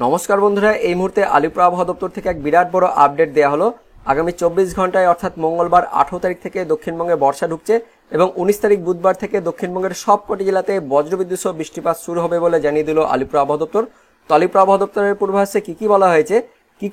নমস্কার বন্ধুরা, এই মুহূর্তে আলিপুর আবহাওয়া দপ্তর থেকে এক বিরাট বড় আপডেট দেওয়া হলো। আগামী 24 ঘন্টায় অর্থাৎ মঙ্গলবার 18 তারিখ থেকে দক্ষিণবঙ্গে বর্ষা ঢুকছে এবং 19 তারিখ বুধবার থেকে দক্ষিণবঙ্গের সবকটি জেলাতে বজ্রবিদ্যুৎ সহ বৃষ্টিপাত শুরু হবে বলে জানিয়ে দিল আলিপুর আবহাওয়া দপ্তর। তো আলিপুর আবহাওয়া দপ্তরের পূর্বাভাসে কি বলা হয়েছে,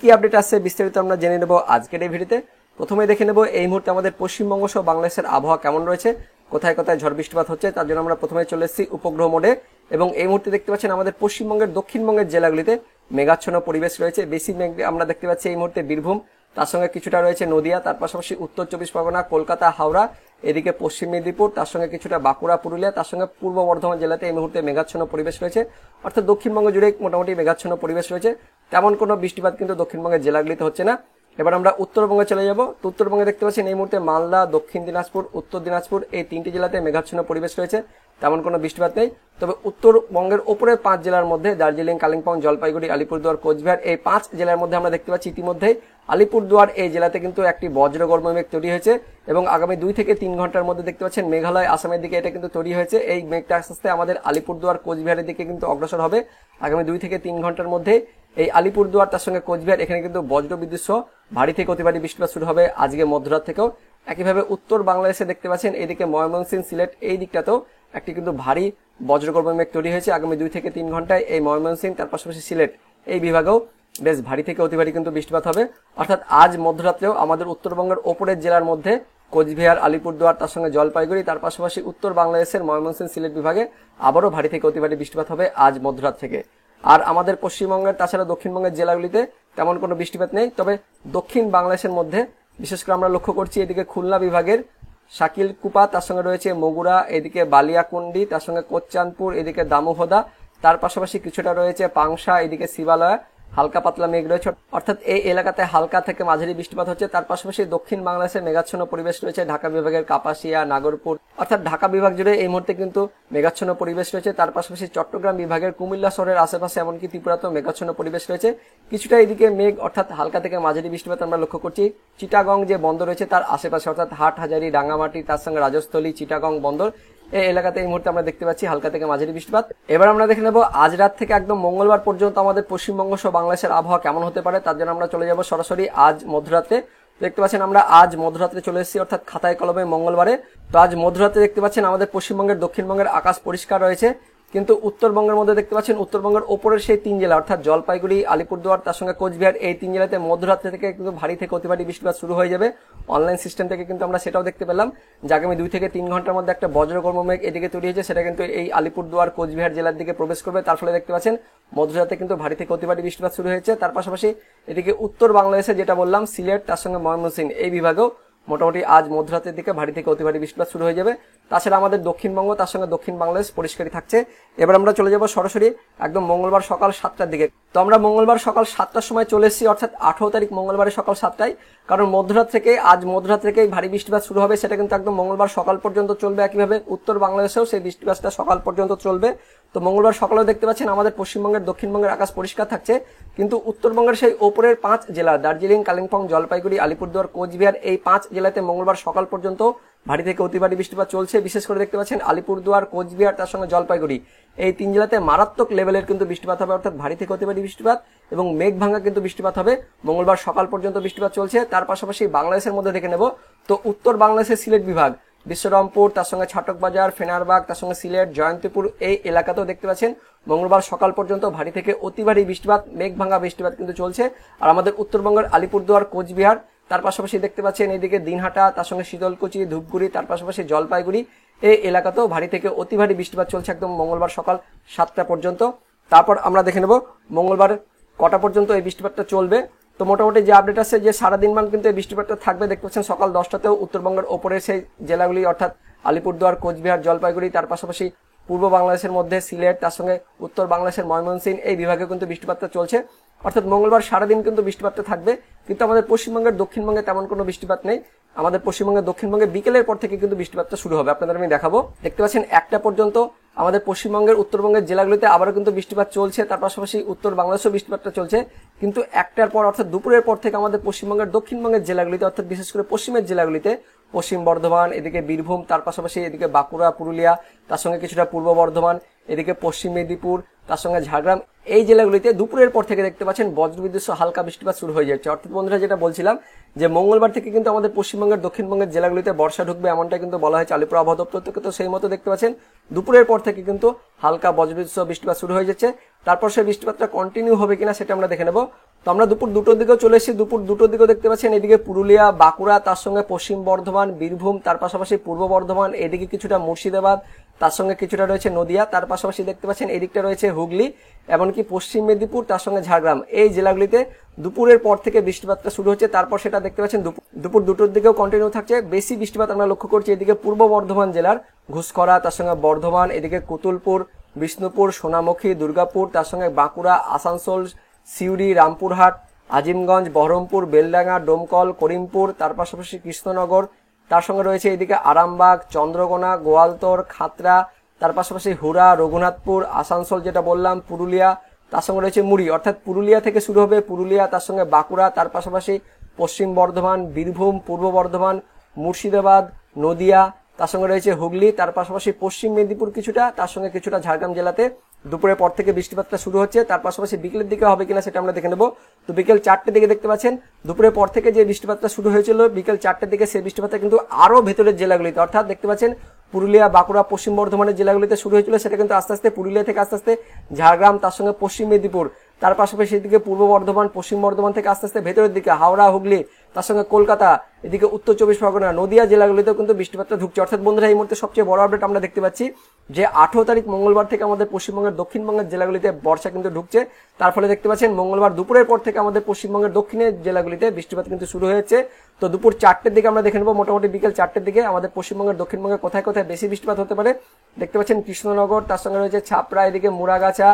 কি আপডেট আসছে বিস্তারিত আমরা জেনে নেব আজকের এই ভিডিওতে। প্রথমে দেখে নেব এই মুহূর্তে আমাদের পশ্চিমবঙ্গ সহ বাংলাদেশের আবহাওয়া কেমন রয়েছে, কোথায় কোথায় ঝড় বৃষ্টিপাত হচ্ছে। তার জন্য আমরা প্রথমে চলে এসেছি উপগ্রহ মোডে এবং এই মুহূর্তে দেখতে পাচ্ছেন আমাদের পশ্চিমবঙ্গের দক্ষিণবঙ্গের জেলাগুলিতে মেঘাচ্ছন্ন পরিবেশ রয়েছে। বেশি মেঘ আমরা দেখতে পাচ্ছি এই মুহূর্তে বীরভূম, তার সঙ্গে কিছুটা রয়েছে নদিয়া, তার পাশাপাশি উত্তর 24 পরগনা, কলকাতা, হাওড়া, এদিকে পশ্চিম মেদিনীপুর, তার সঙ্গে কিছুটা বাঁকুড়া, পুরুলিয়া, তার সঙ্গে পূর্ব বর্ধমান জেলাতে এই মুহূর্তে মেঘাচ্ছন্ন পরিবেশ রয়েছে। অর্থাৎ দক্ষিণবঙ্গ জুড়ে মোটামুটি মেঘাচ্ছন্ন পরিবেশ রয়েছে, তেমন কোনো বৃষ্টিপাত কিন্তু দক্ষিণবঙ্গের জেলাগুলিতে হচ্ছে না। এবার আমরা উত্তরবঙ্গে চলে যাব। তো উত্তরবঙ্গে দেখতে পাচ্ছেন এই মুহূর্তে মালদা, দক্ষিণ দিনাজপুর, উত্তর দিনাজপুর এই তিনটি জেলাতে মেঘাচ্ছন্ন পরিবেশ রয়েছে, তেমন কোনো বৃষ্টিপাত নেই। তবে উত্তরবঙ্গের উপরে 5 জেলার মধ্যে দার্জিলিং, কালিম্পং, জলপাইগুড়ি, আলিপুরদুয়ার, কোচবিহার এই 5 জেলার মধ্যে আমরা দেখতে পাচ্ছি ইতিমধ্যেই আলিপুরদুয়ার এই জেলাতে কিন্তু একটি বজ্রগর্ভ মেঘ তৈরি হয়েছে এবং আগামী 2 থেকে 3 ঘন্টার মধ্যে দেখতে পাচ্ছেন মেঘালয়, আসামের দিকে এটা কিন্তু তৈরি হয়েছে। এই মেঘটা আস্তে আস্তে আমাদের আলিপুরদুয়ার, কোচবিহারের দিকে কিন্তু অগ্রসর হবে আগামী 2 থেকে 3 ঘন্টার মধ্যে। এই আলিপুরদুয়ার তার সঙ্গে কোচবিহার এখানে কিন্তু বজ্রবিদ্যুৎ সহ ভারী থেকে অতি ভারী বৃষ্টিপাত শুরু হবে আজকে মধ্যরাত থেকেও। একইভাবে উত্তর বাংলাদেশে দেখতে পাচ্ছেন এদিকে ময়মনসিংহ, সিলেট এই দিকটাতেও একটি কিন্তু ভারী বজ্রগর্ভ মেঘ তৈরি হয়েছে আগামী 2 থেকে 3 ঘন্টায়। এই ময়মনসিংহ তার পাশাপাশি সিলেট এই বিভাগেও বেশ ভারী থেকে অতি ভারী কিন্তু বৃষ্টিপাত হবে। অর্থাৎ আজ মধ্যরাত্রেও আমাদের উত্তরবঙ্গের ওপরের জেলার মধ্যে কোচবিহার, আলিপুরদুয়ার, তার সঙ্গে জলপাইগুড়ি, তার পাশাপাশি উত্তর বাংলাদেশের ময়মনসিংহ, সিলেট বিভাগে আবারও ভারী থেকে অতি ভারী বৃষ্টিপাত হবে আজ মধ্যরাত থেকে। আর আমাদের পশ্চিমবঙ্গের তাছাড়া দক্ষিণবঙ্গের জেলাগুলিতে তেমন কোনো বৃষ্টিপাত নেই। তবে দক্ষিণ বাংলাদেশের মধ্যে বিশেষ করে আমরা লক্ষ্য করছি এদিকে খুলনা বিভাগের শাকিলকুপা, তার সঙ্গে রয়েছে মগুরা, এদিকে বালিয়াকুন্ডি, তার সঙ্গে কোচ্চানপুর, এদিকে দামোহদা, তার পাশাপাশি কিছুটা রয়েছে পাংশা, এদিকে শিবালয়া হালকা পাতলা মেঘ রয়েছে। অর্থাৎ এই এলাকাতে হালকা থেকে মাঝারি বৃষ্টিপাত হচ্ছে। তার পাশাপাশি দক্ষিণ বাংলাদেশে মেঘাচ্ছন্ন পরিবেশ রয়েছে ঢাকা বিভাগের কাপাসিয়া, নাগরপুর, অর্থাৎ ঢাকা বিভাগ জুড়ে এই মুহূর্তে কিন্তু মেঘাচ্ছন্ন পরিবেশ রয়েছে। তার পাশাপাশি চট্টগ্রাম বিভাগের কুমিল্লা শহরের আশেপাশে এমনকি ত্রিপুরাতেও মেঘাচ্ছন্ন পরিবেশ রয়েছে। কিছুটা এদিকে মেঘ অর্থাৎ হালকা থেকে মাঝারি বৃষ্টিপাত আমরা লক্ষ্য করছি চিটাগং যে বন্দর রয়েছে তার আশেপাশে, অর্থাৎ হাটহাজারী, রাঙ্গামাটি, তার সঙ্গে রাজস্থলী, চিটাগং বন্দর এই এলাকাতে এই মুহূর্তে আমরা দেখতে পাচ্ছি হালকা থেকে মাঝারি বৃষ্টিপাত। এবার আমরা দেখে নেব আজ রাত থেকে একদম মঙ্গলবার পর্যন্ত আমাদের পশ্চিমবঙ্গ সহ বাংলাদেশের আবহাওয়া কেমন হতে পারে। তার জন্য আমরা চলে যাব সরাসরি আজ মধ্যরাতে। দেখতে পাচ্ছেন আমরা আজ মধ্যরাত্রে চলে এসেছি, অর্থাৎ খাতায় কলমে মঙ্গলবারে। তো আজ মধ্যরাতে দেখতে পাচ্ছেন আমাদের পশ্চিমবঙ্গের, দক্ষিণবঙ্গের আকাশ পরিষ্কার রয়েছে, কিন্তু উত্তরবঙ্গের মধ্যে দেখতে পাচ্ছেন উত্তরবঙ্গের ওপরের সেই 3 জেলা অর্থাৎ জলপাইগুড়ি, আলিপুরদুয়ার, তার সঙ্গে কোচবিহার এই 3 জেলাতে মধ্যরাত্রি থেকে কিন্তু ভারী থেকে অতি ভারী বৃষ্টিপাত শুরু হয়ে যাবে। অনলাইন সিস্টেম থেকে কিন্তু আমরা সেটাও দেখতে পেলাম যে আগামী 2 থেকে 3 ঘন্টার মধ্যে একটা বজ্রগর্ভ মেঘ এদিকে তৈরি হয়েছে, সেটা কিন্তু এই আলিপুরদুয়ার, কোচবিহার জেলার দিকে প্রবেশ করবে। তার ফলে দেখতে পাচ্ছেন মধ্যরাতে কিন্তু ভারী থেকে অতি ভারী বৃষ্টিপাত শুরু হয়েছে। তার পাশাপাশি এদিকে উত্তর বাংলাদেশে যেটা বললাম সিলেট, তার সঙ্গে ময়মনসিংহ এই বিভাগেও মোটামুটি আজ মধ্যরাতের দিকে ভারী থেকে অতি ভারী বৃষ্টিপাত শুরু হয়ে যাবে। তাছাড়া আমাদের দক্ষিণবঙ্গ তার সঙ্গে দক্ষিণ বাংলাদেশ পরিষ্কারই থাকছে। এবার আমরা চলে যাব সরাসরি একদম মঙ্গলবার সকাল 7টার দিকে। তো আমরা মঙ্গলবার সকাল 7টার সময় চলে এসেছি, অর্থাৎ 18 তারিখ মঙ্গলবারের সকাল 7টায়। কারণ মধ্যরাত থেকে আজ মধ্যরাত থেকেই ভারী বৃষ্টিপাত শুরু হবে, সেটা কিন্তু একদম মঙ্গলবার সকাল পর্যন্ত চলবে। একইভাবে উত্তর বাংলাদেশেও সেই বৃষ্টিপাতটা সকাল পর্যন্ত চলবে। তো মঙ্গলবার সকালেও দেখতে পাচ্ছেন আমাদের পশ্চিমবঙ্গের, দক্ষিণবঙ্গের আকাশ পরিষ্কার থাকছে, কিন্তু উত্তরবঙ্গের সেই ওপরের 5 জেলা দার্জিলিং, কালিম্পং, জলপাইগুড়ি, আলিপুরদুয়ার, কোচবিহার এই 5 জেলাতে মঙ্গলবার সকাল পর্যন্ত ভারী থেকে অতি ভারী বৃষ্টিপাত চলছে। বিশেষ করে দেখতে পাচ্ছেন আলিপুরদুয়ার, কোচবিহার, তার সঙ্গে জলপাইগুড়ি এই 3 জেলাতে মারাত্মক লেভেলের কিন্তু বৃষ্টিপাত হবে, অর্থাৎ ভারী থেকে অতি ভারী বৃষ্টিপাত এবং মেঘ ভাঙা কিন্তু বৃষ্টিপাত হবে। মঙ্গলবার সকাল পর্যন্ত বৃষ্টিপাত চলছে। তার পাশাপাশি বাংলাদেশের মধ্যে দেখে নেব, তো উত্তর বাংলাদেশের সিলেট বিভাগ, বিশ্বরমপুর, তার সঙ্গে ছাটকবাজার, ফেনারবাগ, তার সঙ্গে সিলেট, জয়ন্তীপুর এই এলাকাতেও দেখতে পাচ্ছেন মঙ্গলবার সকাল পর্যন্ত ভারী থেকে অতি ভারী বৃষ্টিপাত, মেঘ ভাঙা বৃষ্টিপাত কিন্তু চলছে। আর আমাদের উত্তরবঙ্গের আলিপুরদুয়ার, কোচবিহার, তার পাশাপাশি দেখতে পাচ্ছেন এইদিকে দিনহাটা, তার সঙ্গে শীতলকুচি, ধূপগুড়ি, তার পাশাপাশি জলপাইগুড়ি এই এলাকাতেও ভারী থেকে অতি ভারী বৃষ্টিপাত চলছে একদম মঙ্গলবার সকাল 7টা পর্যন্ত। তারপর আমরা দেখে নেব মঙ্গলবার কটা পর্যন্ত এই বৃষ্টিপাতটা চলবে। তো মোটামুটি যে আপডেট আছে যে সারাদিন মান কিন্তু এই বৃষ্টিপাতটা থাকবে। দেখতে পাচ্ছেন সকাল 10টাতেও উত্তরবঙ্গের ওপরের সেই জেলাগুলি অর্থাৎ আলিপুরদুয়ার, কোচবিহার, জলপাইগুড়ি, তার পাশাপাশি পূর্ব বাংলাদেশের মধ্যে সিলেট, তার সঙ্গে উত্তর বাংলাদেশের ময়মনসিংহ এই বিভাগে কিন্তু বৃষ্টিপাতটা চলছে। অর্থাৎ মঙ্গলবার সারাদিন কিন্তু বৃষ্টিপাতটা থাকবে, কিন্তু আমাদের পশ্চিমবঙ্গের, দক্ষিণবঙ্গে তেমন কোনো বৃষ্টিপাত নেই। আমাদের পশ্চিমবঙ্গের, দক্ষিণবঙ্গে বিকেলের পর থেকে কিন্তু বৃষ্টিপাতটা শুরু হবে, আপনাদের আমি দেখাবো। দেখতে পাচ্ছেন 1টা পর্যন্ত আমাদের পশ্চিমবঙ্গের, উত্তরবঙ্গের জেলাগুলিতে আবারও কিন্তু বৃষ্টিপাত চলছে। তার পাশাপাশি উত্তর বাংলাদেশেও বৃষ্টিপাতটা চলছে, কিন্তু 1টার পর অর্থাৎ দুপুরের পর থেকে আমাদের পশ্চিমবঙ্গের, দক্ষিণবঙ্গের জেলাগুলিতে অর্থাৎ বিশেষ করে পশ্চিমের জেলাগুলিতে পশ্চিম বর্ধমান, এদিকে বীরভূম, তার পাশাপাশি এদিকে বাঁকুড়া, পুরুলিয়া, তার সঙ্গে কিছুটা পূর্ব বর্ধমান, এদিকে পশ্চিম মেদিনীপুর, তার সঙ্গে ঝাড়গ্রাম, এই জেলাগুলিতে দুপুরের পর থেকে দেখতে পাচ্ছেন বজ্রবিদ্যুৎ সহ হালকা বৃষ্টিপাত শুরু হয়ে যাচ্ছে। অর্থাৎ বন্ধুরা যেটা বলছিলাম যে মঙ্গলবার থেকে কিন্তু আমাদের পশ্চিমবঙ্গের দক্ষিণবঙ্গের জেলাগুলিতে বর্ষা ঢুকবে, এমনটা কিন্তু বলা হয়েছে আলিপুর আবহাওয়া দপ্তর থেকে। তো সেই মতো দেখতে পাচ্ছেন দুপুরের পর থেকে কিন্তু হালকা বজ্রবিদ্যুৎ সহ বৃষ্টিপাত শুরু হয়ে যাচ্ছে। তারপর সেই বৃষ্টিপাতটা কন্টিনিউ হবে কিনা সেটা আমরা দেখে নেব। তো আমরা দুপুর 2টোর দিকেও চলে এসেছি। দুপুর 2টোর দিকেও দেখতে পাচ্ছেন এদিকে পুরুলিয়া, বাঁকুড়া, তার সঙ্গে পশ্চিম বর্ধমান, বীরভূম, তার পাশাপাশি পূর্ব বর্ধমান, এদিকে কিছুটা মুর্শিদাবাদ, তার সঙ্গে কিছুটা রয়েছে নদিয়া, তার পাশাপাশি দেখতে পাচ্ছেন এদিকটা রয়েছে হুগলি, এমনকি পশ্চিম মেদিনীপুর, তার সঙ্গে ঝাড়গ্রাম। এই জেলাগুলিতে দুপুরের পর থেকে বৃষ্টিপাতটা শুরু হচ্ছে। তারপর সেটা দেখতে পাচ্ছেন দুপুর 2টোর দিকেও কন্টিনিউ থাকছে। বেশি বৃষ্টিপাত আমরা লক্ষ্য করছি এদিকে পূর্ব বর্ধমান জেলার ঘুষখরা, তার সঙ্গে বর্ধমান, এদিকে কুতুলপুর, বিষ্ণুপুর, সোনামুখী, দুর্গাপুর, তার সঙ্গে বাঁকুড়া, আসানসোল, সিউড়ি, রামপুরহাট, আজিমগঞ্জ, বহরমপুর, বেলডাঙ্গা, ডোমকল, করিমপুর, তার পাশাপাশি কৃষ্ণনগর, তার সঙ্গে রয়েছে এদিকে আরামবাগ, চন্দ্রকোনা, গোয়ালতর, খাতড়া, তার পাশাপাশি হুড়া, রঘুনাথপুর, আসানসোল যেটা বললাম, পুরুলিয়া, তার সঙ্গে রয়েছে মুড়ি। অর্থাৎ পুরুলিয়া থেকে শুরু হবে, পুরুলিয়া, তার সঙ্গে বাঁকুড়া, তার পাশাপাশি পশ্চিম বর্ধমান, বীরভূম, পূর্ব বর্ধমান, মুর্শিদাবাদ, নদিয়া, তার সঙ্গে রয়েছে হুগলি, তার পাশাপাশি পশ্চিম মেদিনীপুর কিছুটা, তার সঙ্গে কিছুটা ঝাড়গ্রাম জেলাতে দুপুরের পর থেকে বৃষ্টিপাতটা শুরু হচ্ছে। তার পাশাপাশি বিকেলের দিকে হবে কিনা সেটা আমরা দেখে নেব। তো বিকেল 4টের দিকে দেখতে পাচ্ছেন দুপুরের পর থেকে যে বৃষ্টিপাতটা শুরু হয়েছিল বিকেল 4টের দিকে, সেই বৃষ্টিপাতটা কিন্তু আরো ভেতরের জেলাগুলিতে, অর্থাৎ দেখতে পাচ্ছেন পুরুলিয়া, বাঁকুড়া, পশ্চিম বর্ধমানের জেলাগুলিতে শুরু হয়েছিল, সেটা কিন্তু আস্তে আস্তে পুরুলিয়া থেকে আস্তে আস্তে ঝাড়গ্রাম, তার সঙ্গে পশ্চিম মেদিনীপুর, তার পাশাপাশি এদিকে পূর্ব বর্ধমান, পশ্চিম বর্ধমান থেকে আস্তে আস্তে ভেতরের দিকে হাওড়া, হুগলি, তার সঙ্গে কলকাতা, এদিকে উত্তর 24 পরগনা, নদিয়া জেলাগুলিতেও কিন্তু বৃষ্টিপাতটা ঢুকছে। অর্থাৎ বন্ধুরা এই মুহূর্তে সবচেয়ে বড় আপডেট আমরা দেখতে পাচ্ছি যে 18 তারিখ মঙ্গলবার থেকে আমাদের পশ্চিমবঙ্গের দক্ষিণবঙ্গের জেলাগুলিতে বর্ষা কিন্তু ঢুকছে। তার ফলে দেখতে পাচ্ছেন মঙ্গলবার দুপুরের পর থেকে আমাদের পশ্চিমবঙ্গের দক্ষিণের জেলাগুলিতে বৃষ্টিপাত কিন্তু শুরু হয়েছে। তো দুপুর 4টের দিকে আমরা দেখে নেব, মোটামুটি বিকেল 4টের দিকে আমাদের পশ্চিমবঙ্গের দক্ষিণবঙ্গের কোথায় কোথায় বেশি বৃষ্টিপাত হতে পারে। দেখতে পাচ্ছেন কৃষ্ণনগর, তার সঙ্গে রয়েছে ছাপড়া, এদিকে মুড়াগাছা,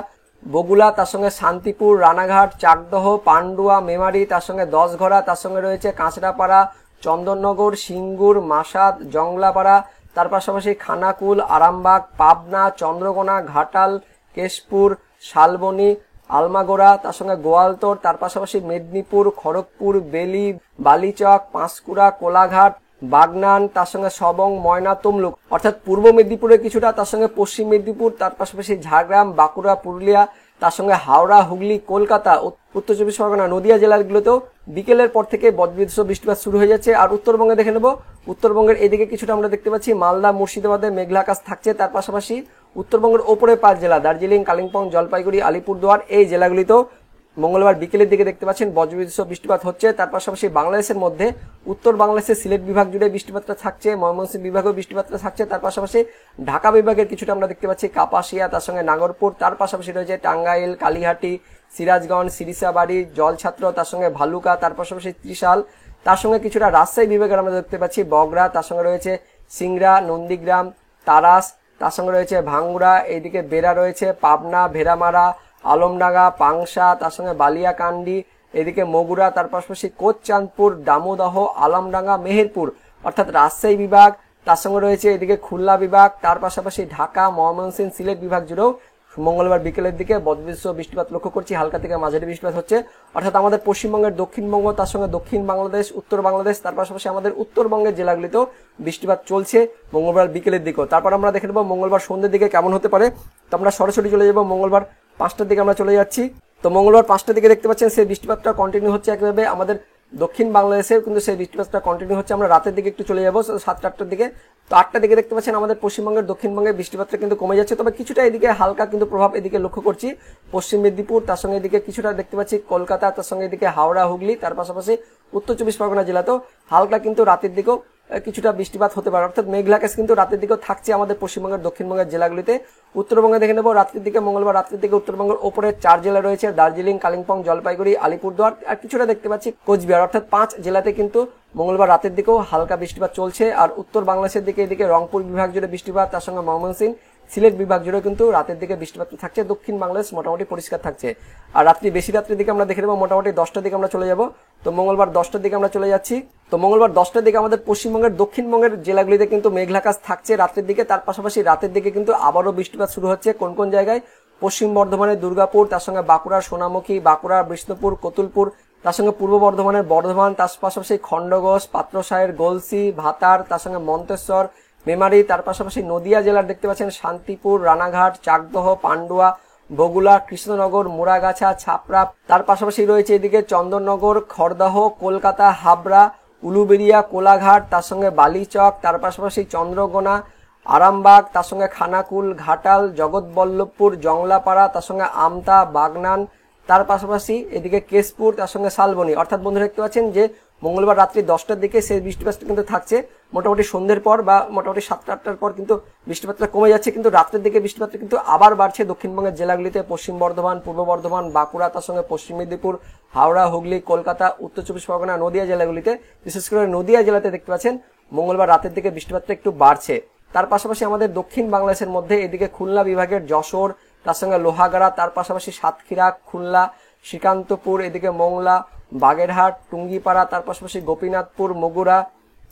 বগুলা, তার সঙ্গে শান্তিপুর, রানাঘাট, চাকদহ, পান্ডুয়া, মেমারি, তার সঙ্গে দশঘরা, তার সঙ্গে রয়েছে কাঁচরাপাড়া, চন্দননগর, সিঙ্গুর, মাসাদ, জংলাপাড়া, তার পাশাপাশি খানাকুল, আরামবাগ, পাবনা, চন্দ্রকোনা, ঘাটাল, কেশপুর, শালবনী, আলমাগোড়া, তার সঙ্গে গোয়ালতর, তার পাশাপাশি মেদিনীপুর, খড়গপুর, বেলি, বালিচক, পাঁশকুড়া, কোলাঘাট, বাগনান, তার সঙ্গে সবং, ময়না, তমলুক, অর্থাৎ পূর্ব মেদিনীপুরে কিছুটা, তার সঙ্গে পশ্চিম মেদিনীপুর, তার পাশাপাশি ঝাড়গ্রাম, বাঁকুড়া, পুরুলিয়া, তার সঙ্গে হাওড়া, হুগলি, কলকাতা, উত্তর 24 পরগনা, নদিয়া জেলাগুলোতেও বিকেলের পর থেকে বজ্রবিদ্যুৎ বৃষ্টিপাত শুরু হয়ে যাচ্ছে। আর উত্তরবঙ্গে দেখে নেব, উত্তরবঙ্গের এদিকে কিছুটা আমরা দেখতে পাচ্ছি মালদা, মুর্শিদাবাদে মেঘলা আকাশ থাকছে। তার পাশাপাশি উত্তরবঙ্গের ওপরে 5 জেলা দার্জিলিং, কালিম্পং, জলপাইগুড়ি, আলিপুরদুয়ার, এই জেলাগুলিতেও মঙ্গলবার বিকেলের দিকে দেখতে পাচ্ছেন বজ্রবিদ্যুৎ বৃষ্টিপাত হচ্ছে। তার পাশাপাশি বাংলাদেশের মধ্যে উত্তর বাংলাদেশের সিলেট বিভাগ জুড়ে বৃষ্টিপাতটা থাকছে, ময়মনসিংহ বিভাগেও বৃষ্টিপাতটা থাকছে। তার পাশাপাশি ঢাকা বিভাগের কিছুটা আমরা দেখতে পাচ্ছি কাপাসিয়া, তার সঙ্গে নাগরপুর, তার পাশাপাশি রয়েছে টাঙ্গাইল, কালিহাটি, সিরাজগঞ্জ, সিরিসাবাড়ি, জলছাত্র, তার সঙ্গে ভালুকা, তার পাশাপাশি ত্রিশাল, তার সঙ্গে কিছুটা রাজশাহী বিভাগের আমরা দেখতে পাচ্ছি বগরা, তার সঙ্গে রয়েছে সিংড়া, নন্দীগ্রাম, তারাস, তার সঙ্গে রয়েছে ভাঙ্গুড়া, এইদিকে বেড়া রয়েছে পাবনা, ভেড়ামারা, আলমডাঙ্গা, পাংশা, তার সঙ্গে বালিয়াকান্দি, এদিকে মগুরা, তার পাশাপাশি কোচচাঁদপুর, দামোদহ, আলমডাঙ্গা, মেহেরপুর, অর্থাৎ রাজশাহী বিভাগ, তার সঙ্গে রয়েছে এদিকে খুলনা বিভাগ, তার পাশাপাশি ঢাকা, ময়মনসিংহ, সিলেট বিভাগ জুড়েও মঙ্গলবার বিকেলের দিকে বজ্রবিদ্যুৎ বৃষ্টিপাত লক্ষ্য করছি। হালকা থেকে মাঝারি বৃষ্টিপাত হচ্ছে, অর্থাৎ আমাদের পশ্চিমবঙ্গের দক্ষিণবঙ্গ, তার সঙ্গে দক্ষিণ বাংলাদেশ, উত্তর বাংলাদেশ, তার পাশাপাশি আমাদের উত্তরবঙ্গের জেলাগুলিতেও বৃষ্টিপাত চলছে মঙ্গলবার বিকেলের দিকেও। তারপর আমরা দেখে নেব মঙ্গলবার সন্ধ্যের দিকে কেমন হতে পারে। তো আমরা সরাসরি চলে যাব মঙ্গলবার 5টার দিকে আমরা চলে যাচ্ছি। তো মঙ্গলবার 5টার দিকে দেখতে পাচ্ছেন সেই বৃষ্টিপাতটা কন্টিনিউ হচ্ছে একভাবে আমাদের দক্ষিণ বাংলাদেশেও কিন্তু সেই বৃষ্টিপাতটা কন্টিনিউ হচ্ছে। আমরা রাতের দিকে একটু চলে যাবো 7টা-8টার দিকে। তো 8টার দিকে দেখতে পাচ্ছেন আমাদের পশ্চিমবঙ্গের দক্ষিণবঙ্গের বৃষ্টিপাতটা কিন্তু কমে যাচ্ছে, তবে কিছুটা এদিকে হালকা কিন্তু প্রভাব এদিকে লক্ষ্য করছি পশ্চিম মেদিনীপুর, তার সঙ্গে এদিকে কিছুটা দেখতে পাচ্ছি কলকাতা, তার সঙ্গে এদিকে হাওড়া, হুগলি, তার পাশাপাশি উত্তর 24 পরগনা জেলাতেও হালকা কিন্তু রাতের দিকেও কিছুটা বৃষ্টিপাত হতে পারে, অর্থাৎ মেঘলা আকাশ কিন্তু রাতের দিকেও থাকছে আমাদের পশ্চিমবঙ্গের দক্ষিণবঙ্গের জেলাগুলিতে। উত্তরবঙ্গে দেখে নেব রাত্রির দিকে, মঙ্গলবার রাত্রির দিকে উত্তরবঙ্গের ওপরে 4 জেলা রয়েছে দার্জিলিং, কালিম্পং, জলপাইগুড়ি, আলিপুরদুয়ার, আর কিছুটা দেখতে পাচ্ছি কোচবিহার, অর্থাৎ 5 জেলাতে কিন্তু মঙ্গলবার রাতের দিকেও হালকা বৃষ্টিপাত চলছে। আর উত্তর বাংলাদেশের দিকে এদিকে রংপুর বিভাগ জুড়ে বৃষ্টিপাত, তার সঙ্গে ময়মনসিংহ, সিলেট বিভাগ জুড়ে কিন্তু রাতের দিকে বৃষ্টিপাত থাকছে। দক্ষিণ বাংলাদেশ মোটামুটি পরিষ্কার থাকছে। আর বেশি রাত্রির দিকে আমরা দেখে নেব মোটামুটি 10টার দিকে আমরা চলে যাব। তো মঙ্গলবার 10টার দিকে আমরা চলে যাচ্ছি। তো মঙ্গলবার 10টার দিকে আমাদের পশ্চিমবঙ্গের দক্ষিণবঙ্গের জেলাগুলিতে কিন্তু মেঘলা আকাশ থাকছে রাতের দিকে। তার পাশাপাশি রাতের দিকে কিন্তু আবারও বৃষ্টিপাত শুরু হচ্ছে কোন কোন জায়গায়, পশ্চিম বর্ধমানের দুর্গাপুর, তার সঙ্গে বাঁকুড়ার সোনামুখী, বাঁকুড়ার বিষ্ণুপুর, কতুলপুর, তার সঙ্গে পূর্ব বর্ধমানের বর্ধমান, তার পাশাপাশি খণ্ডঘোষ, পাত্রসাহের, গলসি, ভাতার, তার সঙ্গে মন্তেশ্বর, মেমারি, তার পাশাপাশি নদিয়া জেলার দেখতে পাচ্ছেন শান্তিপুর, রানাঘাট, চাকদহ, পান্ডুয়া, বগুড়া, কৃষ্ণনগর, মুড়াগাছা, ছাপড়া, তার পাশাপাশি রয়েছে এদিকে চন্দননগর, খড়দহ, কলকাতা, হাবড়া, উলুবেড়িয়া, কোলাঘাট, তার সঙ্গে বালিচক, তার পাশাপাশি চন্দ্রকোনা, আরামবাগ, তার সঙ্গে খানাকুল, ঘাটাল, জগৎবল্লভপুর, জংলাপাড়া, তার সঙ্গে আমতা, বাগনান, তার পাশাপাশি এদিকে কেশপুর, তার সঙ্গে শালবনী। অর্থাৎ বন্ধুরা দেখতে পাচ্ছেন যে মঙ্গলবার রাত্রি 10টার দিকে সেই বৃষ্টিপাতটা কিন্তু থাকছে। মোটামুটি সন্ধ্যের পর বা মোটামুটি 7টা-8টার পর কিন্তু বৃষ্টিপাতটা কমে যাচ্ছে, কিন্তু রাত্রের দিকে বৃষ্টিপাতটা কিন্তু আবার বাড়ছে দক্ষিণবঙ্গের জেলাগুলিতে। পশ্চিম বর্ধমান, পূর্ব বর্ধমান, বাঁকুড়া, তার সঙ্গে পশ্চিম মেদিনীপুর, হাওড়া, হুগলি, কলকাতা, উত্তর চব্বিশ পরগনা, নদিয়া জেলাগুলিতে, বিশেষ করে নদিয়া জেলাতে দেখতে পাচ্ছেন মঙ্গলবার রাতের দিকে বৃষ্টিপাতটা একটু বাড়ছে। তার পাশাপাশি আমাদের দক্ষিণ বাংলাদেশের মধ্যে এদিকে খুলনা বিভাগের যশোর, তার সঙ্গে লোহাগাড়া, তার পাশাপাশি সাতক্ষীরা, খুলনা, শ্রীকান্তপুর, এদিকে মোংলা, বাগেরহাট, টুঙ্গিপাড়া, তার পাশাপাশি গোপীনাথপুর, মগুরা,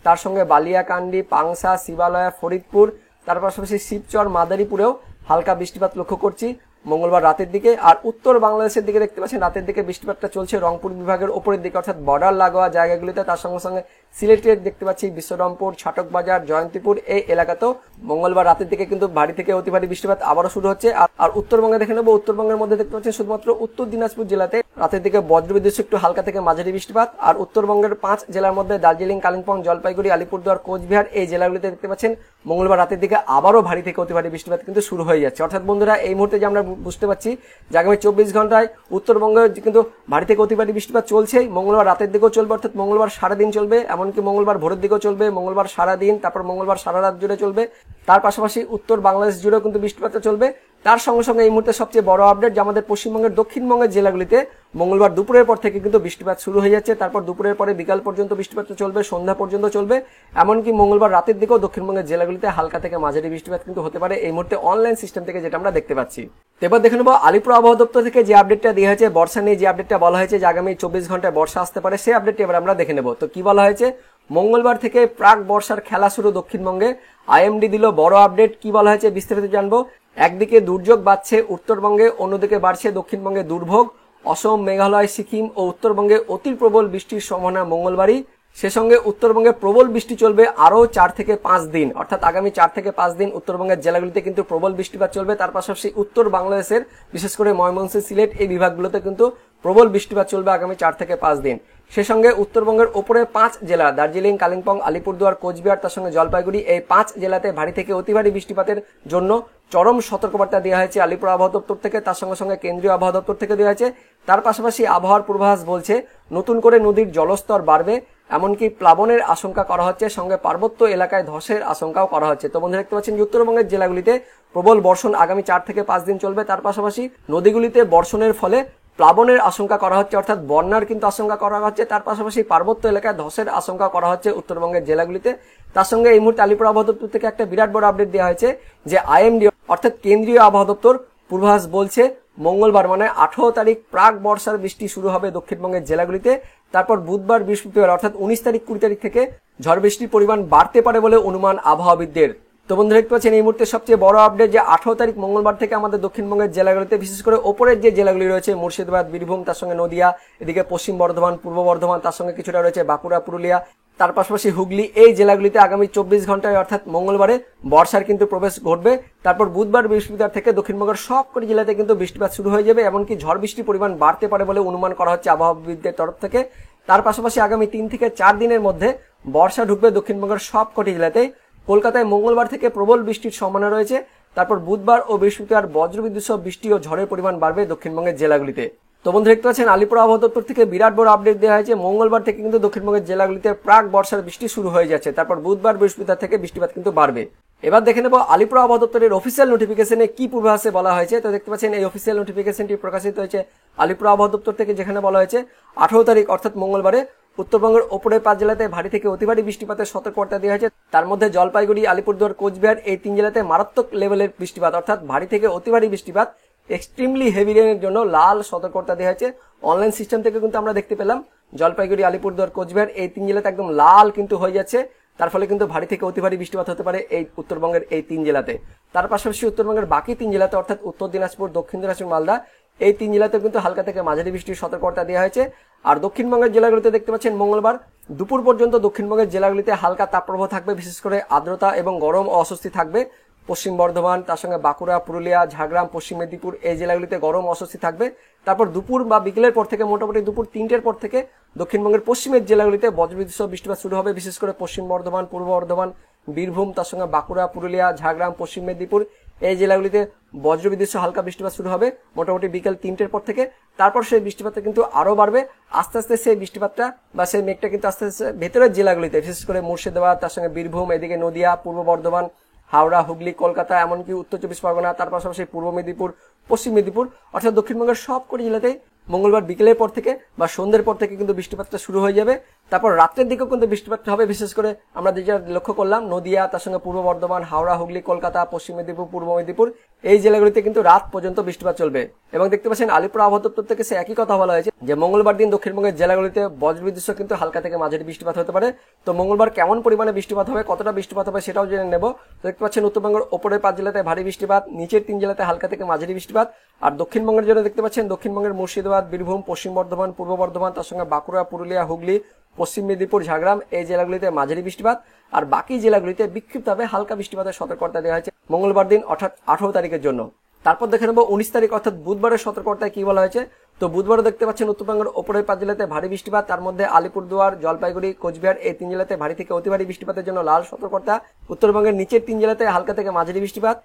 তার সঙ্গে বালিয়াকান্দি, পাংশা, শিবালয়া, ফরিদপুর, তার পাশাপাশি শিবচর, মাদারীপুরেও হালকা বৃষ্টিপাত লক্ষ্য করছি মঙ্গলবার রাতের দিকে। আর উত্তর বাংলাদেশের দিকে দেখতে পাচ্ছেন রাতের দিকে বৃষ্টিপাতটা চলছে রংপুর বিভাগের ওপরের দিকে, অর্থাৎ বর্ডার লাগোয়া জায়গাগুলিতে। তার সঙ্গে সঙ্গে সিলেটের দেখতে পাচ্ছি বিশ্বরমপুর, ছাটকবাজার, জয়ন্তীপুর, এই এলাকাতেও মঙ্গলবার রাতের দিকে কিন্তু ভারী থেকে অতি ভারী বৃষ্টিপাত আবারও শুরু হচ্ছে। আর উত্তরবঙ্গে দেখে নেবো, উত্তরবঙ্গের মধ্যে দেখতে পাচ্ছেন শুধুমাত্র উত্তর দিনাজপুর জেলাতে রাতের দিকে বজ্রবিদ্যুৎ একটু হালকা থেকে মাঝারি বৃষ্টিপাত। আর উত্তরবঙ্গের 5 জেলার মধ্যে দার্জিলিং, কালিম্পং, জলপাইগুড়ি, আলিপুরদুয়ার, কোচবিহার, এই জেলাগুলিতে দেখতে পাচ্ছেন মঙ্গলবার রাতের দিকে আবারও ভারী থেকে অতি ভারী বৃষ্টিপাত কিন্তু শুরু হয়ে যাচ্ছে। অর্থাৎ বন্ধুরা এই মুহূর্তে যে আমরা বুঝতে পারছি যে আগামী 24 ঘন্টায় উত্তরবঙ্গে কিন্তু ভারী থেকে অতি ভারী বৃষ্টিপাত চলছেই। মঙ্গলবার রাতের দিকেও চলবে, অর্থাৎ মঙ্গলবার সারাদিন চলবে, এমনকি মঙ্গলবার ভোরের দিকেও চলবে, মঙ্গলবার সারাদিন, তারপর মঙ্গলবার সারা রাত জুড়ে চলবে। তার পাশাপাশি উত্তর বাংলাদেশ জুড়েও কিন্তু বৃষ্টিপাতটা চলবে। তার সঙ্গে সঙ্গে এই মুহূর্তে সবচেয়ে বড় আপডেট যে আমাদের পশ্চিমবঙ্গের দক্ষিণবঙ্গের জেলাগুলিতে মঙ্গলবার দুপুরের পর থেকে কিন্তু বৃষ্টিপাত শুরু হয়ে যাচ্ছে। তারপর দুপুরের পরে বিকাল পর্যন্ত বৃষ্টিপাতটা চলবে, সন্ধ্যা পর্যন্ত চলবে। এমনকি মঙ্গলবার রাতের দিকেও দক্ষিণবঙ্গের জেলাগুলিতে হালকা থেকে মাঝারি বৃষ্টিপাত কিন্তু হতে পারে এই মুহূর্তে অনলাইন সিস্টেম থেকে যেটা আমরা দেখতে পাচ্ছি। এবার দেখে নেবো আলিপুর আবহাওয়া দপ্তর থেকে যে আপডেটটা দেওয়া হয়েছে বর্ষা নিয়ে, যে আপডেটটা বলা হয়েছে যে আগামী 24 ঘন্টায় বর্ষা আসতে পারে, সেই আপডেটটি এবার আমরা দেখে নেব। তো কি বলা হয়েছে, মঙ্গলবার থেকে প্রাক বর্ষার খেলা শুরু দক্ষিণবঙ্গে। আইএমডি দিল বড় আপডেট। কি বলা হয়েছে বিস্তারিত জানবো। একদিকে দুর্যোগ বাড়ছে উত্তরবঙ্গে, অন্যদিকে বাড়ছে দক্ষিণবঙ্গে দুর্ভোগ। অসম, মেঘালয়, সিকিম ও উত্তরবঙ্গে অতি প্রবল বৃষ্টির সম্ভাবনা মঙ্গলবারই। সে সঙ্গে উত্তরবঙ্গে প্রবল বৃষ্টি চলবে আরও 4 থেকে 5 দিন, অর্থাৎ আগামী 4 থেকে 5 দিন উত্তরবঙ্গের জেলাগুলিতে কিন্তু প্রবল বৃষ্টিপাত চলবে। তার পাশাপাশি উত্তর বাংলাদেশের বিশেষ করে ময়মনসিংহ, সিলেট এই বিভাগগুলোতে কিন্তু প্রবল বৃষ্টিপাত চলবে আগামী 4 থেকে 5 দিন। সে সঙ্গে উত্তরবঙ্গের ওপরে 5 জেলা দার্জিলিং, কালিম্পং, আলিপুরদুয়ার, কোচবিহার, তার সঙ্গে জলপাইগুড়ি, এই 5 জেলাতে ভারী থেকে অতি ভারী বৃষ্টিপাতের জন্য চরম সতর্কবার্তা দেওয়া হয়েছে আলিপুর আবহাওয়া দপ্তর থেকে। তার সঙ্গে সঙ্গে কেন্দ্রীয় আবহাওয়া দপ্তর থেকে দেওয়া হয়েছে। তার পাশাপাশি আবহাওয়ার পূর্বাভাস বলছে নতুন করে নদীর জলস্তর বাড়বে, এমনকি প্লাবনের আশঙ্কা করা হচ্ছে, সঙ্গে পার্বত্য এলাকায় ধসের আশঙ্কাও করা হচ্ছে। তো বন্ধুরা দেখতে পাচ্ছেন উত্তরবঙ্গের জেলাগুলিতে প্রবল বর্ষণ আগামী 4 থেকে 5 দিন চলবে। তার পাশাপাশি নদীগুলিতে বর্ষণের ফলে প্লাবনের আশঙ্কা করা হচ্ছে, অর্থাৎ বন্যার কিন্তু আশঙ্কা করা হচ্ছে। তার পাশাপাশি পার্বত্য এলাকায় ধসের আশঙ্কা করা হচ্ছে উত্তরবঙ্গের জেলাগুলিতে। তার সঙ্গে এই মুহূর্তে আলিপুর আবহাওয়া দপ্তর থেকে একটা বিরাট বড় আপডেট দেওয়া হয়েছে যে আইএমডি অর্থাৎ কেন্দ্রীয় আবহাওয়া দপ্তর পূর্বাভাস বলছে মঙ্গলবার মানে 18 তারিখ প্রাক বর্ষার বৃষ্টি শুরু হবে দক্ষিণবঙ্গের জেলাগুলিতে। তারপর বুধবার, বৃহস্পতিবার অর্থাৎ 19 তারিখ, 20 তারিখ থেকে ঝড় বৃষ্টির পরিমাণ বাড়তে পারে বলে অনুমান আবহাওয়াবিদদের। তো বন্ধুরা দেখতে পাচ্ছেন এই মুহূর্তে সবচেয়ে বড় আপডেট যে 18 তারিখ মঙ্গলবার থেকে আমাদের দক্ষিণবঙ্গের জেলাগুলিতে বিশেষ করে ওপরের যে জেলাগুলি রয়েছে মুর্শিদাবাদ, বীরভূম, তার সঙ্গে নদিয়া, এদিকে পশ্চিম বর্ধমান, পূর্ব বর্ধমান, তার সঙ্গে কিছুটা রয়েছে বাঁকুড়া, পুরুলিয়া, তার পাশাপাশি হুগলি, এই জেলাগুলিতে আগামী 24 ঘন্টায় অর্থাৎ মঙ্গলবারে বর্ষার কিন্তু প্রবেশ ঘটবে। তারপর বুধবার, বৃহস্পতিবার থেকে দক্ষিণবঙ্গের সবকটি জেলাতে কিন্তু বৃষ্টিপাত শুরু হয়ে যাবে, এমনকি ঝড় বৃষ্টির পরিমাণ বাড়তে পারে বলে অনুমান করা হচ্ছে আবহাওয়াবিদদের তরফ থেকে। তার পাশাপাশি আগামী 3 থেকে 4 দিনের মধ্যে বর্ষা ঢুকবে দক্ষিণবঙ্গের সবকটি জেলাতেই। কলকাতায় মঙ্গলবার থেকে প্রবল বৃষ্টির সম্ভাবনা রয়েছে। তারপর বুধবার ও বৃহস্পতিবার বজ্রবিদ্যুৎ সহ বৃষ্টি ও ঝড়ের পরিমাণ বাড়বে দক্ষিণবঙ্গের জেলাগুলিতে। তো বন্ধু দেখতে পাচ্ছেন আলিপুর আবহাওয়া দপ্তর থেকে বিরাট বড় আপডেট দেওয়া হয়েছে। মঙ্গলবার থেকে কিন্তু দক্ষিণবঙ্গের জেলাগুলিতে প্রাক বর্ষার বৃষ্টি শুরু হয়ে যাচ্ছে। তারপর বুধবার, বৃহস্পতিবার থেকে বৃষ্টিপাত কিন্তু বাড়বে। এবার দেখে নেব আলিপুর আবহাওয়া দপ্তরের অফিসিয়াল নোটিফিকেশনে কি পূর্বাভাসে বলা হয়েছে। তো দেখতে পাচ্ছেন এই অফিসিয়াল নোটিফিকেশনটি প্রকাশিত হয়েছে আলিপুর আবহাওয়া দপ্তর থেকে, যেখানে বলা হয়েছে 18 তারিখ অর্থাৎ মঙ্গলবারে উত্তরবঙ্গের ওপরের 5 জেলাতে ভারী থেকে অতি ভারী বৃষ্টিপাতের সতর্কবার্তা দেওয়া হয়েছে। তার মধ্যে জলপাইগুড়ি, আলিপুরদুয়ার, কোচবিহার এই 3 জেলাতে মারাত্মক লেভেলের বৃষ্টিপাত অর্থাৎ ভারী থেকে অতি ভারী বৃষ্টিপাত, এক্সট্রিমলি হেভি রেনের জন্য লাল সতর্কবার্তা দেওয়া হয়েছে। অনলাইন সিস্টেম থেকে কিন্তু আমরা দেখতে পেলাম জলপাইগুড়ি, আলিপুরদুয়ার, কোচবিহার এই 3 জেলাতে একদম লাল কিন্তু হয়ে যাচ্ছে। তার ফলে কিন্তু ভারী থেকে অতি ভারী বৃষ্টিপাত হতে পারে এই উত্তরবঙ্গের এই 3 জেলাতে। তার পাশাপাশি উত্তরবঙ্গের বাকি 3 জেলাতে অর্থাৎ উত্তর দিনাজপুর, দক্ষিণ দিনাজপুর, মালদা এই 3 জেলাতে কিন্তু হালকা থেকে মাঝারি বৃষ্টির সতর্কবার্তা দেওয়া হয়েছে। আর দক্ষিণবঙ্গের জেলাগুলিতে দেখতে পাচ্ছেন মঙ্গলবার দুপুর পর্যন্ত দক্ষিণবঙ্গের জেলাগুলিতে হালকা তাপপ্রবাহ থাকবে, বিশেষ করে আর্দ্রতা এবং গরম ও অস্বস্তি থাকবে। পশ্চিম বর্ধমান, তার সঙ্গে বাঁকুড়া, পুরুলিয়া, ঝাড়গ্রাম, পশ্চিম মেদিনীপুর এই জেলাগুলিতে গরম অস্বস্তি থাকবে। তারপর দুপুর বা বিকেলের পর থেকে মোটামুটি দুপুর 3টের পর থেকে দক্ষিণবঙ্গের পশ্চিমের জেলাগুলিতে বজ্রবিদ্যুৎ সহ বৃষ্টিপাত শুরু হবে, বিশেষ করে পশ্চিম বর্ধমান, পূর্ব বর্ধমান, বীরভূম, তার সঙ্গে বাঁকুড়া, পুরুলিয়া, ঝাড়গ্রাম, পশ্চিম মেদিনীপুর এই জেলাগুলিতে বজ্রবিদ্যুৎ সহ হালকা বৃষ্টিপাত শুরু হবে মোটামুটি বিকেল 3টের পর থেকে। তারপর সেই বৃষ্টিপাতটা কিন্তু আরো বাড়বে, আস্তে আস্তে সেই বৃষ্টিপাতটা বা সেই মেঘটা কিন্তু আস্তে আস্তে ভেতরের জেলাগুলিতে, বিশেষ করে মুর্শিদাবাদ, তার সঙ্গে বীরভূম, এদিকে নদিয়া, পূর্ব বর্ধমান, হাওড়া, হুগলি, কলকাতা, এমনকি উত্তর চব্বিশ পরগনা, তার পাশাপাশি পূর্ব মেদিনীপুর, পশ্চিম মেদিনীপুর অর্থাৎ দক্ষিণবঙ্গের সবকটি জেলাতেই মঙ্গলবার বিকেলের পর থেকে বা সন্ধ্যের পর থেকে কিন্তু বৃষ্টিপাতটা শুরু হয়ে যাবে। তারপর রাত্রের দিকেও কিন্তু বৃষ্টিপাতটা হবে, বিশেষ করে আমরা যেটা লক্ষ্য করলাম নদিয়া, তার সঙ্গে পূর্ব বর্ধমান, হাওড়া, হুগলি, কলকাতা, পশ্চিম মেদিনীপুর, পূর্ব মেদিনীপুর এই জেলাগুলিতে কিন্তু রাত পর্যন্ত বৃষ্টিপাত চলবে। এবং দেখতে পাচ্ছেন আলিপুর আবহাওয়া দপ্তর থেকে সে একই কথা বলা হয়েছে যে মঙ্গলবার দিন দক্ষিণবঙ্গের জেলাগুলিতে বজ্রবিদ্যুৎ সহ কিন্তু হালকা থেকে মাঝারি বৃষ্টিপাত হতে পারে। তো মঙ্গলবার কেমন পরিমাণে বৃষ্টিপাত হবে, কতটা বৃষ্টিপাত হবে সেটাও জেনে নেব। দেখতে পাচ্ছেন উত্তরবঙ্গের ওপরের 5 জেলাতে ভারী বৃষ্টিপাত, নিচের 3 জেলাতে হালকা থেকে মাঝারি বৃষ্টিপাত। আর দক্ষিণবঙ্গের জন্য দেখতে পাচ্ছেন দক্ষিণবঙ্গের মুর্শিদাবাদ, বীরভূম, পশ্চিম বর্ধমান, পূর্ব বর্ধমান, তার সঙ্গে বাঁকুড়া, পুরুলিয়া, হুগলি, পশ্চিম মেদিনীপুর, ঝাড়গ্রাম এই জেলাগুলিতে মাঝারি বৃষ্টিপাত। আর বাকি জেলাগুলিতে বিক্ষিপ্তভাবে হালকা বৃষ্টিপাতের সতর্কতা দেওয়া হয়েছে মঙ্গলবার দিন অর্থাৎ 18 তারিখের জন্য। তারপর দেখে নেব 19 তারিখ অর্থাৎ বুধবারের সতর্কতায় কি বলা হয়েছে। তো বুধবারও দেখতে পাচ্ছেন উত্তরবঙ্গের ওপরের 5 জেলাতে ভারী বৃষ্টিপাত, তার মধ্যে আলিপুরদুয়ার, জলপাইগুড়ি, কোচবিহার এই 3 জেলাতে ভারী থেকে অতি ভারী বৃষ্টিপাতের জন্য লাল সতর্কতা। উত্তরবঙ্গের নিচের 3 জেলাতে হালকা থেকে মাঝারি বৃষ্টিপাত।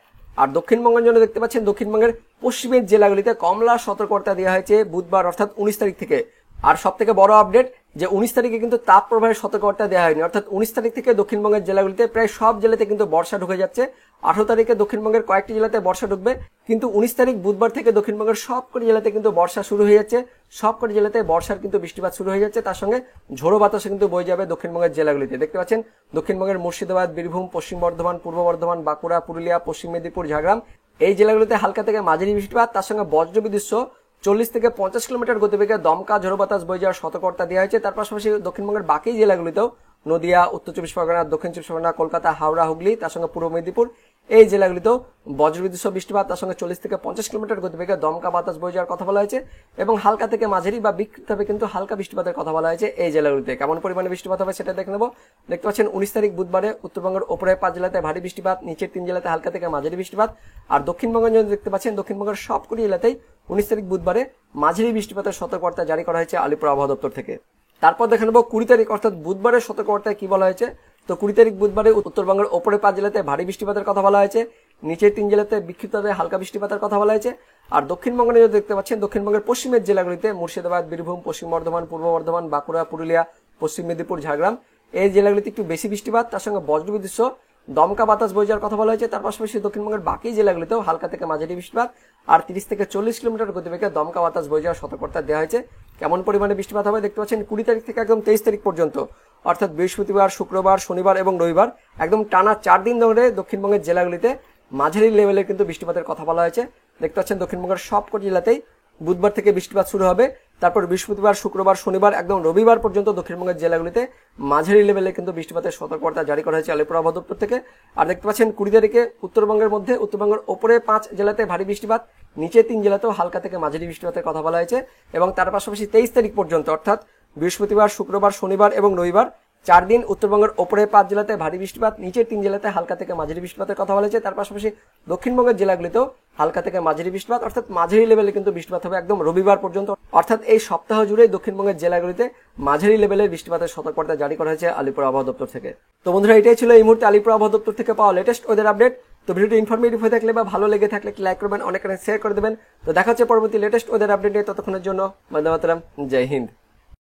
আর দক্ষিণবঙ্গের জন্য দেখতে পাচ্ছেন দক্ষিণবঙ্গের পশ্চিমের জেলাগুলিতে কমলা সতর্কতা দেওয়া হয়েছে বুধবার অর্থাৎ 19 তারিখ থেকে। আর সব থেকে বড় আপডেট যে 19 তারিখে কিন্তু তাপ প্রবাহের সতর্কতা দেওয়া হয়নি, অর্থাৎ 19 তারিখ থেকে দক্ষিণবঙ্গের জেলাগুলিতে প্রায় সব জেলাতে কিন্তু বর্ষা ঢুকে যাচ্ছে। 18 তারিখে দক্ষিণবঙ্গের কয়েকটি জেলাতে বর্ষা ঢুকবে, কিন্তু 19 তারিখ বুধবার থেকে দক্ষিণবঙ্গের সবকটি জেলাতে কিন্তু বর্ষা শুরু হয়ে যাচ্ছে। সবকটি জেলাতে বর্ষার কিন্তু বৃষ্টিপাত শুরু হয়ে যাচ্ছে, তার সঙ্গে ঝোড়ো বাতাসে কিন্তু বয়ে যাবে দক্ষিণবঙ্গের জেলাগুলিতে। দেখতে পাচ্ছেন দক্ষিণবঙ্গের মুর্শিদাবাদ, বীরভূম, পশ্চিম বর্ধমান, পূর্ব বর্ধমান, বাঁকুড়া, পুরুলিয়া, পশ্চিম মেদিনীপুর, ঝাড়গ্রাম এই জেলাগুলিতে হালকা থেকে মাঝারি বৃষ্টিপাত, তার সঙ্গে বজ্রবিদ্যুৎ সহ 40 থেকে 50 কিলোমিটার গতিবেগে দমকা ঝোড়ো বাতাস বয়ে যাওয়ার সতর্কতা দেওয়া হয়েছে। তার পাশাপাশি দক্ষিণবঙ্গের বাকি জেলাগুলিতেও নদিয়া, উত্তর চব্বিশ পরগনা, দক্ষিণ চব্বিশ পরগনা, কলকাতা, হাওড়া, হুগলি, তার সঙ্গে পূর্ব মেদিনীপুর এই জেলাগুলিতেও বজ্রবিদ্যুৎ সহ বৃষ্টিপাত, তার সঙ্গে 40 থেকে 50 কিলোমিটার গতিবেগে দমকা বাতাস বয়ে যাওয়ার কথা বলা হয়েছে। এবং হালকা থেকে মাঝারি বা বিক্ষিপ্তভাবে কিন্তু হালকা বৃষ্টিপাতের কথা বলা হয়েছে এই জেলাগুলিতে। কেমন পরিমাণে বৃষ্টিপাত হবে সেটা দেখে নেব। দেখতে পাচ্ছেন 19 তারিখ বুধবারে উত্তরবঙ্গের ওপরের 5 জেলাতে ভারী বৃষ্টিপাত, নিচের 3 জেলাতে হালকা থেকে মাঝারি বৃষ্টিপাত। আর দক্ষিণবঙ্গের জন্য দেখতে পাচ্ছেন দক্ষিণবঙ্গের সবকটি জেলাতেই 19 তারিখ বুধবারে মাঝারি বৃষ্টিপাতের সতর্কতা জারি করা হয়েছে আলিপুর আবহাওয়া দপ্তর থেকে। তারপর দেখে নেব 20 তারিখ অর্থাৎ বুধবারের সতর্কতায় কি বলা হয়েছে। তো 20 তারিখ বুধবারে উত্তরবঙ্গের ওপরের 5 জেলাতে ভারী বৃষ্টিপাতের কথা বলা হয়েছে, নিচের 3 জেলাতে বিক্ষিপ্তভাবে হালকা বৃষ্টিপাতের কথা বলা হয়েছে। আর দক্ষিণবঙ্গে দেখতে পাচ্ছেন দক্ষিণবঙ্গের পশ্চিমের জেলাগুলিতে মুর্শিদাবাদ, বীরভূম, পশ্চিম বর্ধমান, পূর্ব বর্ধমান, বাঁকুড়া, পুরুলিয়া, পশ্চিম মেদিনীপুর, ঝাড়গ্রাম এই জেলাগুলিতে একটু বেশি বৃষ্টিপাত, তার সঙ্গে বজ্রবিদ্যুৎ সহ দমকা বাতাস বয়ে যাওয়ার কথা বলা হয়েছে। তার পাশাপাশি দক্ষিণবঙ্গের বাকি জেলাগুলিতেও হালকা থেকে মাঝারি বৃষ্টিপাত আর 30 থেকে 40 কিলোমিটার গতিবেগে দমকা বাতাস বয়ে যাওয়ার সতর্কতা দেওয়া হয়েছে। কেমন পরিমাণে বৃষ্টিপাত হবে দেখতে পাচ্ছেন 20 তারিখ থেকে একদম 23 তারিখ পর্যন্ত অর্থাৎ বৃহস্পতিবার, শুক্রবার, শনিবার এবং রবিবার একদম টানা 4 দিন ধরে দক্ষিণবঙ্গের জেলাগুলিতে মাঝারি লেভেলের কিন্তু বৃষ্টিপাতের কথা বলা হয়েছে। দেখতে পাচ্ছেন দক্ষিণবঙ্গের সবকটি জেলাতেই বুধবার থেকে বৃষ্টিপাত শুরু হবে, তারপর বৃহস্পতিবার, শুক্রবার, শনিবার একদম রবিবার পর্যন্ত দক্ষিণবঙ্গের জেলাগুলিতে মাঝারি লেভেলে কিন্তু বৃষ্টিপাতের সতর্কতা জারি করা হয়েছে আলিপুর আবহাওয়া দপ্তর থেকে। আর দেখতে পাচ্ছেন 20 তারিখে উত্তরবঙ্গের মধ্যে উত্তরবঙ্গের ওপরে 5 জেলাতে ভারী বৃষ্টিপাত, নিচে 3 জেলাতেও হালকা থেকে মাঝারি বৃষ্টিপাতের কথা বলা হয়েছে। এবং তার পাশাপাশি 23 তারিখ পর্যন্ত অর্থাৎ বৃহস্পতিবার, শুক্রবার, শনিবার এবং রবিবার 4 দিন উত্তরবঙ্গের ওপরে 5 জেলাতে ভারী বৃষ্টিপাত, নিচের 3 জেলাতে হালকা থেকে মাঝারি বৃষ্টিপাতের কথা বলা হয়েছে। তার পাশাপাশি দক্ষিণবঙ্গের জেলাগুলিতেও হালকা থেকে মাঝারি বৃষ্টিপাত অর্থাৎ মাঝারি লেভেলে কিন্তু বৃষ্টিপাত হবে একদম রবিবার পর্যন্ত, অর্থাৎ এই সপ্তাহ জুড়ে দক্ষিণবঙ্গের জেলাগুলিতে মাঝারি লেভেলের বৃষ্টিপাতের সতর্কতা জারি করা হয়েছে আলিপুর আবহাওয়া দপ্তর থেকে। তো বন্ধুরা এটাই ছিল এই মুহূর্তে আলিপুর আবহাওয়া দপ্তর থেকে পাওয়া লেটেস্ট ওয়েদার আপডেট। তো ভিডিওটি ইনফরমেটিভ হয়ে থাকলে বা ভালো লেগে থাকলে লাইক করবেন, অনেক শেয়ার করে দেবেন। তো দেখা হচ্ছে পরবর্তী লেটেস্ট ওয়েদার আপডেট নিয়ে, ততক্ষণের জন্য বন্দে মাতরম, জয় হিন্দ।